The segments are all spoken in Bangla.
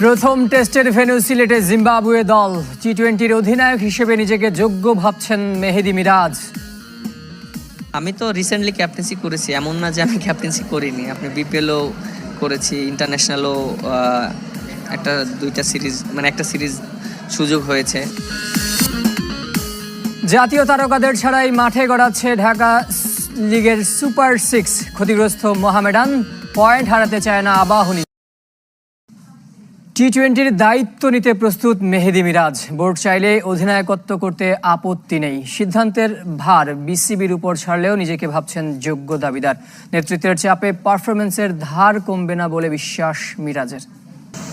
প্রথম টেস্টের ভেন্যু সিলেটে জিম্বাবুয়ে দল। টি-20-র অধিনায়ক হিসেবে নিজেকে যোগ্য ভাবছেন মেহেদী মিরাজ। আমি তো রিসেন্টলি ক্যাপ্টেন্সি করেছি, এমন না যে আমি ক্যাপ্টেন্সি করিনি। আপনি বিপিএলও করেছি, ইন্টারন্যাশনালও একটা সিরিজ সুযোগ হয়েছে। জাতীয় তারকাদের ছাড়াই মাঠে গড়াচ্ছে ঢাকা লিগের সুপার 6। ক্ষতিগ্রস্ত মোহামেডান, পয়েন্ট হারাতে চায় না আবাহনী। টি-20-র দায়িত্ব নিতে প্রস্তুত মেহেদী মিরাজ। বোর্ড চাইলে অধিনায়কত্ব করতে আপত্তি নেই। সিদ্ধান্তের ভার বিসিবির উপর ছাড়লেও নিজেকে ভাবছেন যোগ্য দাবিদার। নেতৃত্বের চাপে পারফরমেন্সের ধার কমবে না বলে বিশ্বাস মিরাজের।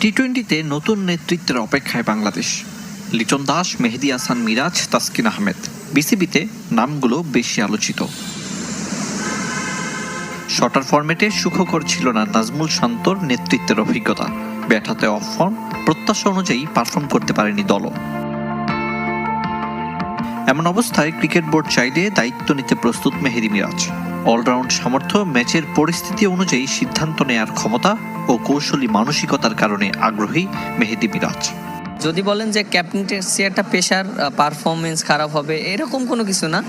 টি-20-তে নতুন নেতৃত্বের অপেক্ষায় বাংলাদেশ। লিটন দাস, মেহেদী হাসান মিরাজ, তাসকিন আহমেদ। বিসিবিতে নামগুলো বেশি আলোচিত। শর্টার ফরম্যাটে সুখকর ছিল না নাজমুল শান্তর নেতৃত্বের অভিজ্ঞতা। ব্যাট হাতে অফ ফর্ম, প্রত্যাশা অনুযায়ী পারফর্ম করতে পারেনি দলও। এমন অবস্থায় ক্রিকেট বোর্ড চাইলে দায়িত্ব নিতে প্রস্তুত মেহেদী মিরাজ। অলরাউন্ড সামর্থ্য, ম্যাচের পরিস্থিতি অনুযায়ী সিদ্ধান্ত নেয়ার ক্ষমতা ও কৌশলী মানসিকতার কারণে আগ্রহী মেহেদী মিরাজ। যদি বলেন যে ক্যাপ্টেন্সি একটা পেশার, পারফরমেন্স খারাপ হবে এরকম কোনো কিছু না,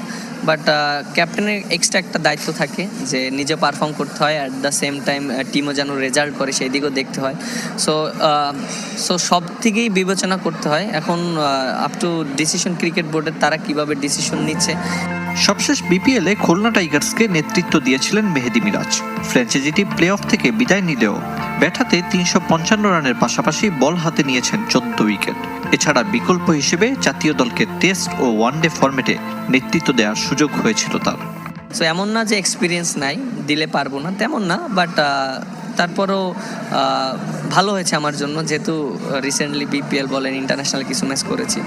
বাট ক্যাপ্টেনের এক্সট্রা একটা দায়িত্ব থাকে যে নিজে পারফর্ম করতে হয়, অ্যাট দ্য সেম টাইম টিমও যেন রেজাল্ট করে সেই দিকেও দেখতে হয়। সো সব দিকেই বিবেচনা করতে হয়। এখন আপ টু ডিসিশন ক্রিকেট বোর্ডের, তারা কিভাবে ডিসিশন নিচ্ছে। সবশেষ বিপিএলে খুলনা টাইগার্সকে নেতৃত্ব দিয়েছিলেন মেহেদী মিরাজ। ফ্র্যাঞ্চাইজিটি প্লে অফ থেকে বিদায় নিলেও ব্যাট হাতে 355 রানের পাশাপাশি বল হাতে নিয়েছেন 14 উইকেট। এছাড়া বিকল্প হিসেবে জাতীয় দলকে টেস্ট ও ওয়ানডে ফরম্যাটে নেতৃত্ব দেওয়ার সুযোগ হয়েছিল তার। সো এমন না যে এক্সপিরিয়েন্স নাই, দিলে পারবো না, তেমন না, বাট তারপরও ভালো হয়েছে আমার জন্য, যেহেতু রিসেন্টলি বিপিএল বলেন, ইন্টারন্যাশনাল কিছু ম্যাচ করেছি।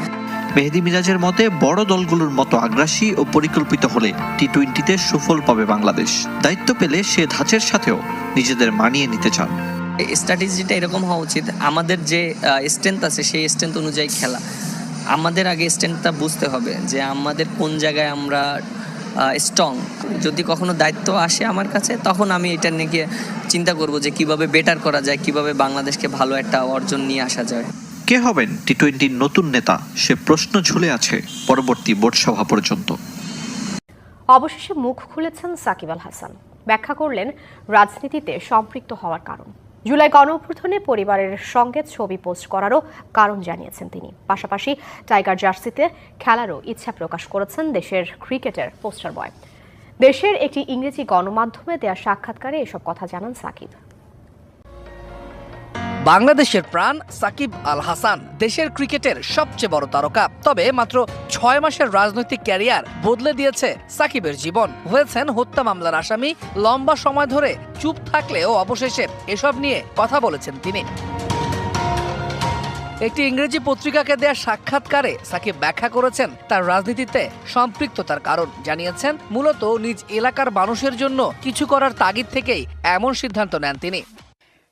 মেহেদী মিরাজের মতে বড় দলগুলোর মতো আগ্রাসী ও পরিকল্পিত হলে টি-20-তে সুফল পাবে বাংলাদেশ। দায়িত্ব পেলে সে ধাঁচের সাথেও নিজেদের মানিয়ে নিতে চান। স্ট্র্যাটেজিটা এরকম হওয়া উচিত, আমাদের যে স্ট্রেংথ আছে সেই স্ট্রেংথ অনুযায়ী খেলা। আমাদের আগে স্ট্রেংথটা বুঝতে হবে যে আমাদের কোন জায়গায় আমরা স্ট্রং। যদি কখনো দায়িত্ব আসে আমার কাছে, তখন আমি এটা নিয়ে চিন্তা করব যে কিভাবে বেটার করা যায়, কিভাবে বাংলাদেশকে ভালো একটা অর্জন নিয়ে আসা যায়। কে হবেন টি-20-র নতুন নেতা, সে প্রশ্ন ঝুলে আছে পরবর্তী বোর্ড সভা পর্যন্ত। অবশেষে মুখ খুলেছেন সাকিব আল হাসান। ব্যাখ্যা করলেন রাজনীতিতে সম্পৃক্ত হওয়ার কারণ। জুলাই গণঅভ্যুত্থানে পরিবারের সঙ্গে ছবি পোস্ট করারও কারণ জানিয়েছেন তিনি। পাশাপাশি টাইগার জার্সিতে খেলারও ইচ্ছা প্রকাশ করেছেন দেশের ক্রিকেটের পোস্টার বয়। দেশের একটি ইংরেজি গণমাধ্যমে দেয়া সাক্ষাৎকারে এসব কথা জানান সাকিব। বাংলাদেশের প্রাণ সাকিব আল হাসান দেশের ক্রিকেটের সবচেয়ে বড় তারকা। তবে মাত্র 6 মাসের রাজনৈতিক ক্যারিয়ার বদলে দিয়েছে সাকিবের জীবন। হয়েছেন হত্যা মামলার আসামি। লম্বা সময় ধরে চুপ থাকলেও অবশেষে এসব নিয়ে কথা বলেছেন তিনি। একটি ইংরেজি পত্রিকাকে দেয়া সাক্ষাৎকারে সাকিব ব্যাখ্যা করেছেন তার রাজনীতিতে সম্পৃক্ততার কারণ। জানিয়েছেন মূলত নিজ এলাকার মানুষের জন্য কিছু করার তাগিদ থেকেই এমন সিদ্ধান্ত নেন তিনি।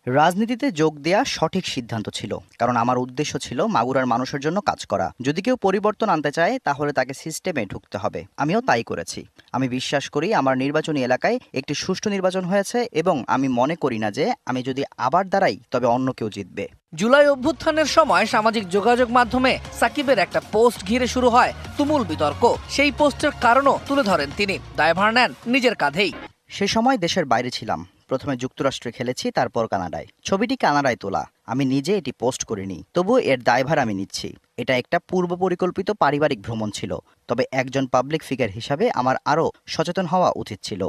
রাজনীতিতে যোগ দেয়া সঠিক সিদ্ধান্ত ছিল, কারণ আমার উদ্দেশ্য ছিল মাগুরার মানুষের জন্য কাজ করা। যদি কেউ পরিবর্তন আনতে চায় তাহলে তাকে সিস্টেমে ঢুকতে হবে। আমিও তাই করেছি। আমি বিশ্বাস করি আমার নির্বাচনী এলাকায় একটি সুষ্ঠু নির্বাচন হয়েছে এবং আমি মনে করি না যে আমি যদি আবার দাঁড়াই তবে অন্য কেউ জিতবে। জুলাই অভ্যুত্থানের সময় সামাজিক যোগাযোগ মাধ্যমে সাকিবের একটা পোস্ট ঘিরে শুরু হয় তুমুল বিতর্ক। সেই পোস্টের কারণও তুলে ধরেন তিনি। দায়ভার নেন নিজের কাঁধেই। সে সময় দেশের বাইরে ছিলাম। প্রথমে যুক্তরাষ্ট্রে খেলেছি, তারপর কানাডায়। ছবিটি কানাডায় তোলা, আমি নিজে এটি পোস্ট করিনি। তবুও এর দায়ভার আমি নিচ্ছি। এটা একটা পূর্ব পরিকল্পিত পারিবারিক ভ্রমণ ছিল। তবে একজন পাবলিক ফিগার হিসাবে আমার আরও সচেতন হওয়া উচিত ছিল।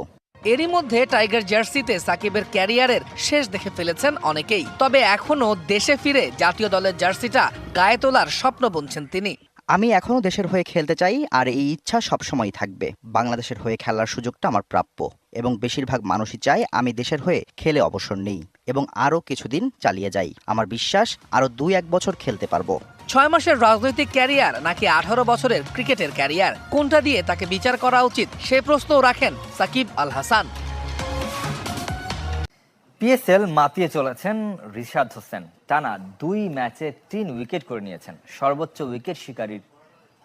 এরই মধ্যে টাইগার জার্সিতে সাকিবের ক্যারিয়ারের শেষ দেখে ফেলেছেন অনেকেই। তবে এখনো দেশে ফিরে জাতীয় দলের জার্সিটা গায়ে তোলার স্বপ্ন বুনছেন তিনি। আমি এখনও দেশের হয়ে খেলতে চাই, আর এই ইচ্ছা সবসময় থাকবে। বাংলাদেশের হয়ে খেলার সুযোগটা আমার প্রাপ্য এবং বেশিরভাগ মানুষই চায় আমি দেশের হয়ে খেলে অবসর নেই এবং আরও কিছুদিন চালিয়ে যাই। আমার বিশ্বাস আরও 2-1 বছর খেলতে পারবো। 6 মাসের রাজনৈতিক ক্যারিয়ার নাকি 18 বছরের ক্রিকেটের ক্যারিয়ার, কোনটা দিয়ে তাকে বিচার করা উচিত সে প্রশ্নও রাখেন সাকিব আল হাসান। পিএসএল মাতিয়ে চলেছেন রিশাদ হোসেন। টানা 2 ম্যাচে 3 উইকেট করে নিয়েছেন। সর্বোচ্চ উইকেট শিকারীর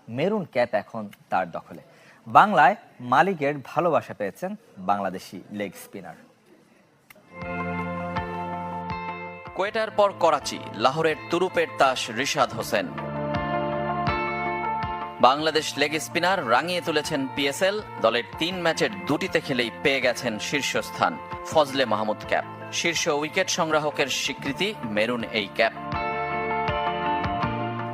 মেরুন ক্যাপ এখন তার দখলে। বাংলায় মালিকের ভালোবাসা পেয়েছেন বাংলাদেশি লেগ স্পিনার। কোয়েটার পর করাচি, লাহোরের তুরুপের তাস রিশাদ হোসেন। বাংলাদেশ লেগ স্পিনার রাঙিয়ে তুলেছেন পিএসএল। দলের 3 ম্যাচের 2টিতে খেলেই পেয়ে গেছেন শীর্ষস্থান। ফজলে মাহমুদ ক্যাপ, শীর্ষ উইকেট সংগ্রাহকের স্বীকৃতি মেরুন এই ক্যাপ।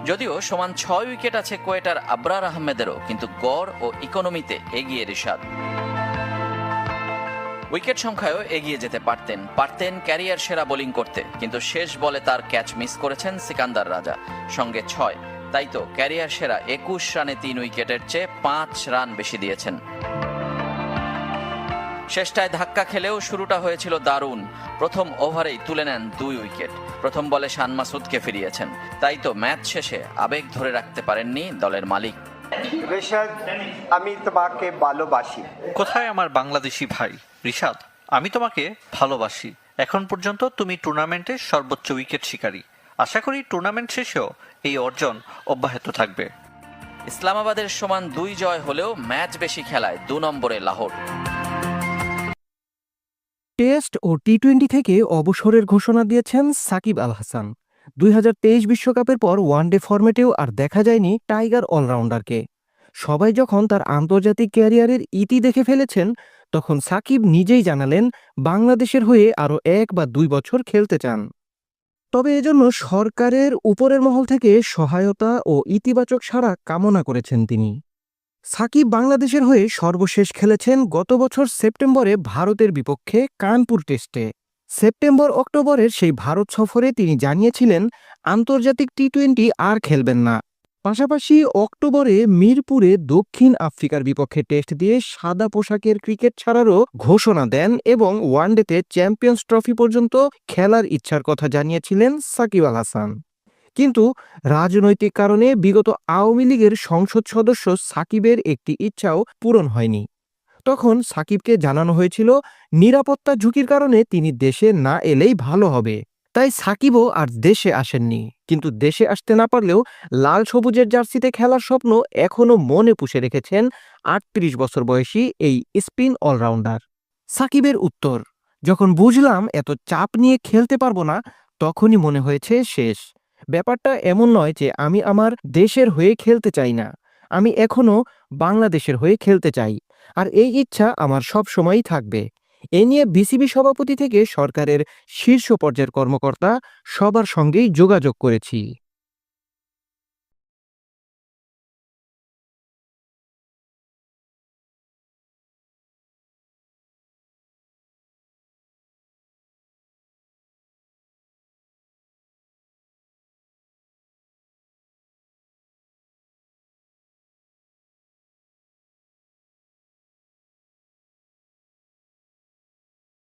যদিও সমান 6 উইকেট আছে কোয়েটার আবরার আহমেদেরও, কিন্তু গড় ও ইকোনমিতে এগিয়ে রিশাদ। উইকেট সংখ্যায়ও এগিয়ে যেতে পারতেন ক্যারিয়ার সেরা বোলিং করতে, কিন্তু শেষ বলে তার ক্যাচ মিস করেছেন সিকান্দার রাজা, সঙ্গে 6। তাই তো ক্যারিয়ার সেরা 21 রানে 3 উইকেটের চেয়ে 5 রান বেশি দিয়েছেন। শেষটায় ধাক্কা খেলেও শুরুটা হয়েছিল দারুণ। প্রথম ওভারেই তুলে নেন 2 উইকেট। প্রথম বলে শান মাসুদকে ফিরিয়েছেন। তাই তো ম্যাচ শেষে আবেগ ধরে রাখতে পারেননি দলের মালিক। রিশাদ, আমি তোমাকে ভালোবাসি। কোথায় আমার বাংলাদেশি ভাই রিশাদ? আমি তোমাকে ভালোবাসি। এখন পর্যন্ত তুমি টুর্নামেন্টে সর্বোচ্চ উইকেট শিকারী। আশা করি টুর্নামেন্ট শেষেও এই অর্জন অব্যাহত থাকবে। ইসলামাবাদের সমান 2 জয় হলেও ম্যাচ বেশি খেলায় 2 নম্বরে লাহোর। টেস্ট ও টি-20 থেকে অবসরের ঘোষণা দিয়েছেন সাকিব আল হাসান। 2023 বিশ্বকাপের পর ওয়ানডে ফরম্যাটেও আর দেখা যায়নি টাইগার অলরাউন্ডারকে। সবাই যখন তার আন্তর্জাতিক ক্যারিয়ারের ইতি দেখে ফেলেছেন, তখন সাকিব নিজেই জানালেন বাংলাদেশের হয়ে আরও 1 বা 2 বছর খেলতে চান। তবে এজন্য সরকারের উপরের মহল থেকে সহায়তা ও ইতিবাচক সাড়া কামনা করেছেন তিনি। সাকিব বাংলাদেশের হয়ে সর্বশেষ খেলেছেন গত বছর সেপ্টেম্বরে ভারতের বিপক্ষে কানপুর টেস্টে। সেপ্টেম্বর-অক্টোবরের সেই ভারত সফরে তিনি জানিয়েছিলেন আন্তর্জাতিক টি-20 আর খেলবেন না। পাশাপাশি অক্টোবরে মিরপুরে দক্ষিণ আফ্রিকার বিপক্ষে টেস্ট দিয়ে সাদা পোশাকের ক্রিকেট ছাড়ারও ঘোষণা দেন এবং ওয়ানডেতে চ্যাম্পিয়ন্স ট্রফি পর্যন্ত খেলার ইচ্ছার কথা জানিয়েছিলেন সাকিব আল হাসান। কিন্তু রাজনৈতিক কারণে বিগত আওয়ামী লীগের সংসদ সদস্য সাকিবের একটি ইচ্ছাও পূরণ হয়নি। তখন সাকিবকে জানানো হয়েছিল নিরাপত্তা ঝুঁকির কারণে তিনি দেশে না এলেই ভালো হবে। তাই সাকিবও আর দেশে আসেননি। কিন্তু দেশে আসতে না পারলেও লাল সবুজের জার্সিতে খেলার স্বপ্ন এখনও মনে পুষে রেখেছেন 38 বছর বয়সী এই স্পিন অলরাউন্ডার। সাকিবের উত্তর, যখন বুঝলাম এত চাপ নিয়ে খেলতে পারবো না, তখনই মনে হয়েছে শেষ। ব্যাপারটা এমন নয় যে আমি আমার দেশের হয়ে খেলতে চাই না, আমি এখনও বাংলাদেশের হয়ে খেলতে চাই, আর এই ইচ্ছা আমার সব সময়ই থাকবে। এ নিয়ে বিসিবি সভাপতি থেকে সরকারের শীর্ষ পর্যায়ের কর্মকর্তা সবার সঙ্গেই যোগাযোগ করেছি।